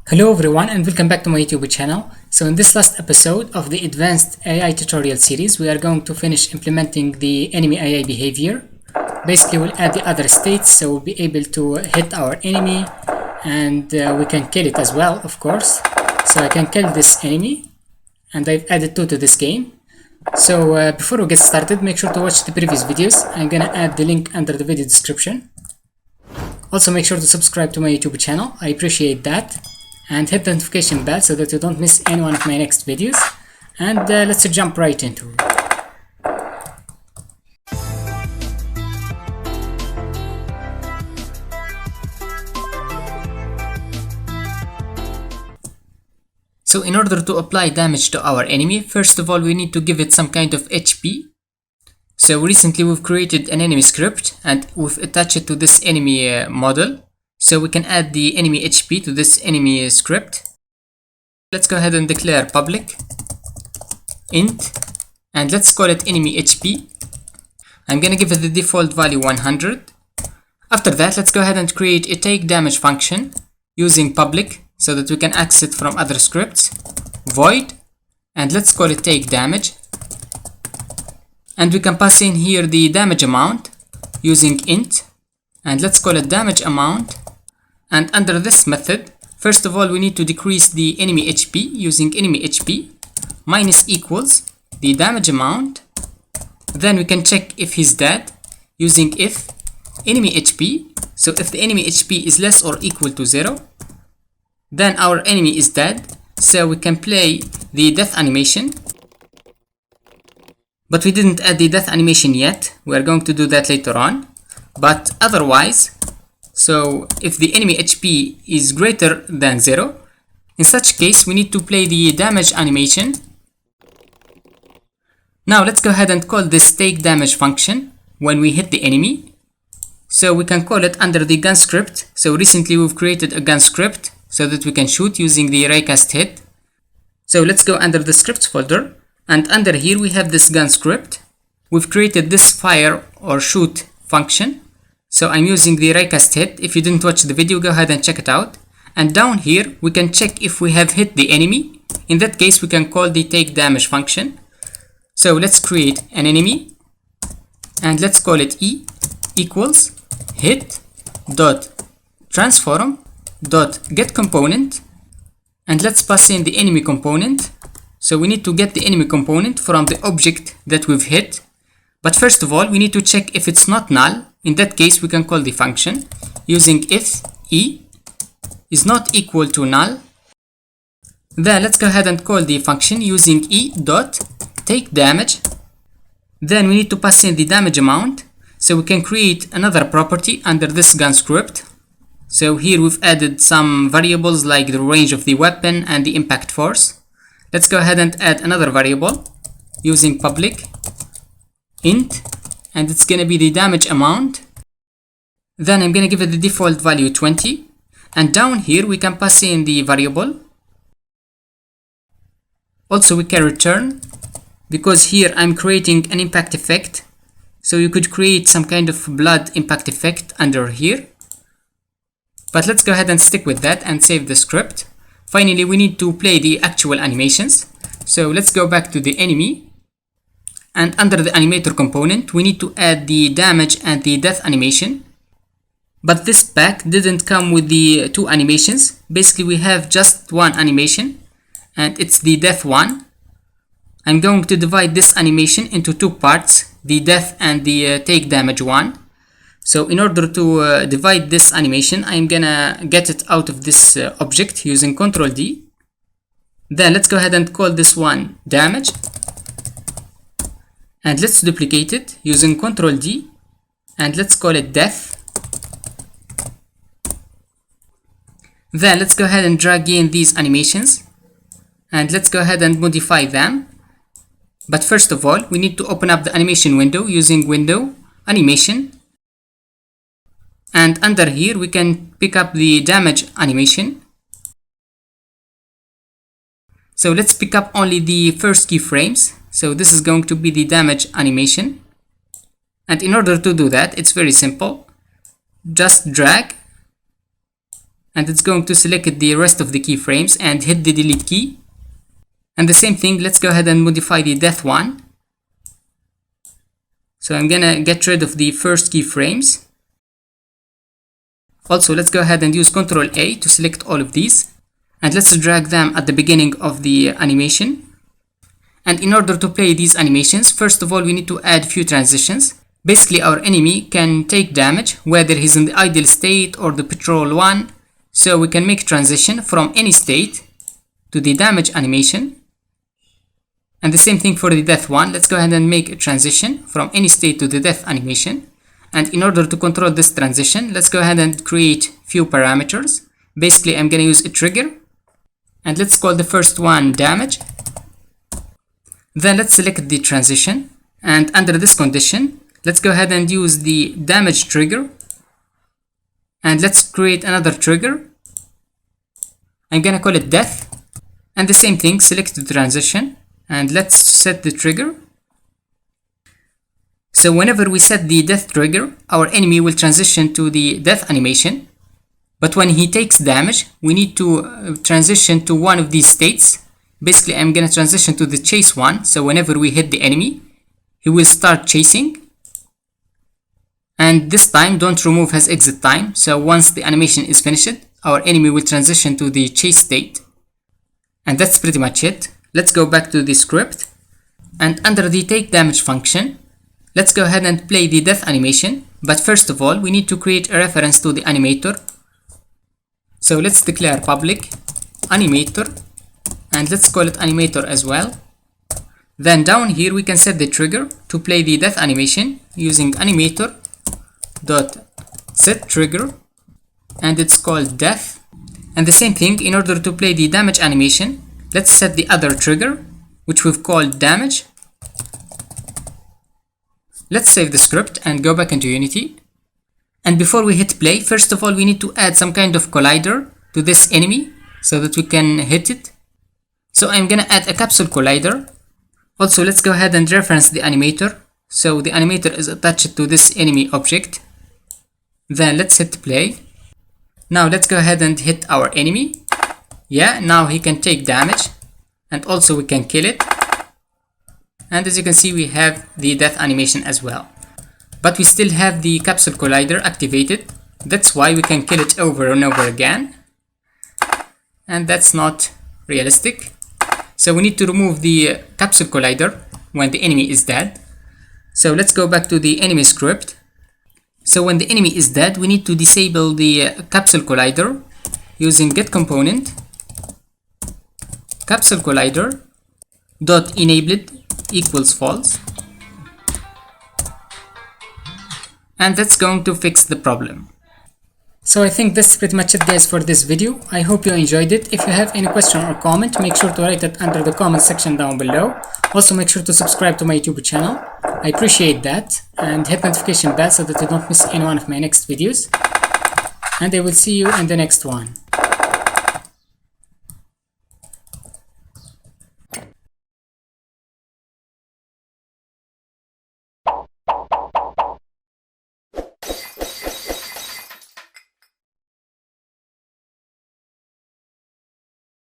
Hello everyone and welcome back to my YouTube channel. So in this last episode of the advanced AI tutorial series, we are going to finish implementing the enemy AI behavior. Basically, we'll add the other states so we'll be able to hit our enemy and we can kill it as well, of course. So I can kill this enemy and I've added 2 to this game. So before we get started, make sure to watch the previous videos. I'm gonna add the link under the video description. Also make sure to subscribe to my YouTube channel, I appreciate that. And hit the notification bell so that you don't miss any one of my next videos. And let's jump right into it. So in order to apply damage to our enemy, first of all we need to give it some kind of HP. So recently we've created an enemy script and we've attached it to this enemy model. So we can add the enemy HP to this enemy script. Let's go ahead and declare public int and let's call it enemy HP. I'm gonna give it the default value 100. After that, let's go ahead and create a take damage function using public so that we can access it from other scripts. Void, and let's call it take damage. And we can pass in here the damage amount using int and let's call it damage amount. And under this method, first of all we need to decrease the enemy HP using enemy HP minus equals the damage amount. Then we can check if he's dead using if enemy HP. So if the enemy HP is less or equal to 0, then our enemy is dead. So we can play the death animation. But we didn't add the death animation yet. We are going to do that later on. But otherwise, so if the enemy HP is greater than 0, in such case we need to play the damage animation. Now let's go ahead and call this take damage function when we hit the enemy. So we can call it under the gun script. So recently we've created a gun script so that we can shoot using the raycast hit. So let's go under the scripts folder and under here we have this gun script. We've created this fire or shoot function. So I'm using the raycast hit. If you didn't watch the video, go ahead and check it out. And down here, we can check if we have hit the enemy. In that case, we can call the take damage function. So let's create an enemy. And let's call it E equals hit dot transform dot get component. And let's pass in the enemy component. So we need to get the enemy component from the object that we've hit. But first of all, we need to check if it's not null. In that case, we can call the function using if E is not equal to null. Then let's go ahead and call the function using E dot take damage. Then we need to pass in the damage amount. So we can create another property under this gun script. So here we've added some variables like the range of the weapon and the impact force. Let's go ahead and add another variable using public int, and it's gonna be the damage amount. Then I'm gonna give it the default value 20, and down here we can pass in the variable. Also we can return, because here I'm creating an impact effect, so you could create some kind of blood impact effect under here. But let's go ahead and stick with that and save the script. Finally, we need to play the actual animations. So let's go back to the enemy. And under the animator component, we need to add the damage and the death animation. But this pack didn't come with the 2 animations. Basically, we have just one animation, and it's the death one. I'm going to divide this animation into 2 parts, the death and the take damage one. So in order to divide this animation, I'm gonna get it out of this object using Ctrl D. Then let's go ahead and call this one damage. And let's duplicate it using Ctrl D, and let's call it death. Then let's go ahead and drag in these animations, and let's go ahead and modify them. But first of all, we need to open up the animation window using window, animation. And under here, we can pick up the damage animation. So let's pick up only the first keyframes. So this is going to be the damage animation. And in order to do that, it's very simple. Just drag and it's going to select the rest of the keyframes and hit the delete key. And the same thing, let's go ahead and modify the death one. So I'm gonna get rid of the first keyframes. Also, let's go ahead and use Ctrl A to select all of these, and let's drag them at the beginning of the animation. And in order to play these animations, first of all, we need to add few transitions. Basically, our enemy can take damage whether he's in the idle state or the patrol one. So we can make transition from any state to the damage animation. And the same thing for the death one. Let's go ahead and make a transition from any state to the death animation. And in order to control this transition, let's go ahead and create few parameters. Basically, I'm going to use a trigger. And let's call the first one damage. Then let's select the transition. And under this condition, let's go ahead and use the damage trigger. And let's create another trigger. I'm going to call it death. And the same thing, select the transition. And let's set the trigger. So whenever we set the death trigger, our enemy will transition to the death animation. But when he takes damage, we need to transition to one of these states. Basically, I'm going to transition to the chase one. So whenever we hit the enemy, he will start chasing. And this time, don't remove his exit time. So once the animation is finished, our enemy will transition to the chase state. And that's pretty much it. Let's go back to the script. And under the take damage function, let's go ahead and play the death animation. But first of all, we need to create a reference to the animator. So let's declare public animator. And let's call it animator as well. Then down here, we can set the trigger to play the death animation using animator dot set trigger, and it's called death. And the same thing, in order to play the damage animation, let's set the other trigger, which we've called damage. Let's save the script and go back into Unity. And before we hit play, first of all, we need to add some kind of collider to this enemy so that we can hit it. So I'm gonna add a Capsule Collider. Also, let's go ahead and reference the animator. So the animator is attached to this enemy object. Then let's hit play. Now let's go ahead and hit our enemy. Yeah, now he can take damage. And also we can kill it. And as you can see, we have the death animation as well. But we still have the Capsule Collider activated. That's why we can kill it over and over again. And that's not realistic. So we need to remove the Capsule Collider when the enemy is dead. So let's go back to the enemy script. So when the enemy is dead, we need to disable the Capsule Collider using getComponent Capsule Collider dot enabled equals false. And that's going to fix the problem. So I think that's pretty much it, guys, for this video. I hope you enjoyed it. If you have any question or comment, make sure to write it under the comment section down below. Also, make sure to subscribe to my YouTube channel. I appreciate that. And hit notification bell so that you don't miss any one of my next videos. And I will see you in the next one.